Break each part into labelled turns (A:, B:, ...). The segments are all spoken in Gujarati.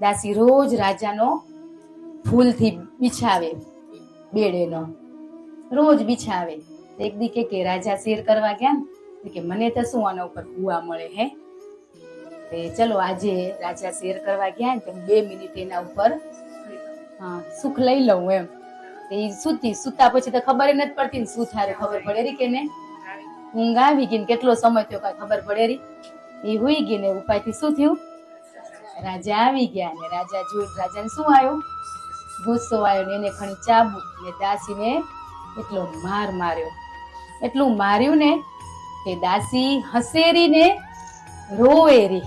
A: દાસી રોજ રાજાનો ફૂલથી બિછાવે, બેડેનો રોજ બિછાવે. એક દી કે રાજા શેર કરવા ગયા ને કે મને તો શું આના ઉપર કુવા મળે હે. ચલો આજે રાજા શેર કરવા ગયા ને તો 2 મિનિટ એના ઉપર સુખ લઈ લઉં એમ. એ સુતા પછી તો ખબર નથી પડતી ને શું થાય ખબર પડે રી કે ને ઊંઘ આવી ગઈ ને કેટલો સમય થયો કઈ ખબર પડે રી. એ હુઈ ગઈ ને ઉપાયથી શું થયું, રાજા આવી ગયા ને રાજા જોઈ રાજાને શું આવ્યો, ગુસ્સો આવ્યો ને એને ખણી ચાબુક ને દાસીને એટલો માર માર્યો. એટલું માર્યું ને કે દાસી હસેરી ને રોવેરી.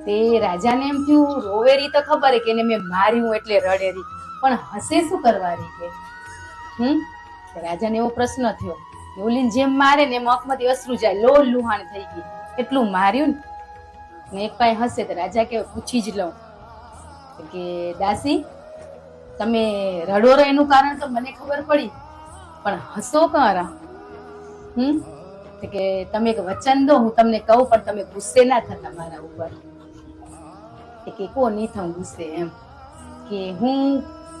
A: તે રાજાને એમ થયું રોવેરી તો ખબર કે એને મેં માર્યું એટલે રડેરી, પણ હસે શું કરવા રહી કે રાજાને એવો પ્રશ્ન થયો. ઓલીને જેમ મારે ને એમ આંખમાંથી અશ્રુ જાય, લોલ લુહાણ થઈ ગઈ. એટલું માર્યું ને એક પાય હસે તો રાજા કે પૂછી જ લઉં કે દાસી તમે રડો રો એનું કારણ તો મને ખબર પડી, પણ હસો કારા? કે તમે એક વચન દો, હું તમને કહું પણ તમે ગુસ્સે ના થતા મારા ઉપર. કે કો નહીં થઉં ગુસ્સે એમ. કે હું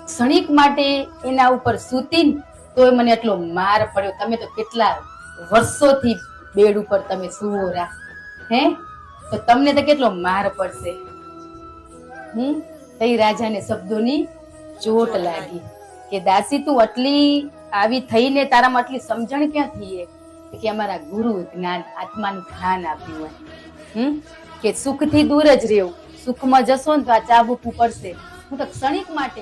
A: ક્ષણિક માટે એના ઉપર સૂતી તો મને એટલો માર પડ્યો. તમે તો કેટલા વર્ષોથી બેડ ઉપર તમે સુવો રા હે, તો તમને તો કેટલો માર પડશે. તઈ રાજાને શબ્દોની ચોટ લાગી કે દાસી તું આટલી આવી થઈને તારામાં આટલી સમજણ ક્યાંથી એ કે અમારા ગુરુ જ્ઞાન આત્માનું જ્ઞાન આપ્યું હોય કે સુખથી દૂર જ રહેવું, સુખમાં જશો ને તો આ ચાબુક પડશે. હું તો ક્ષણિક માટે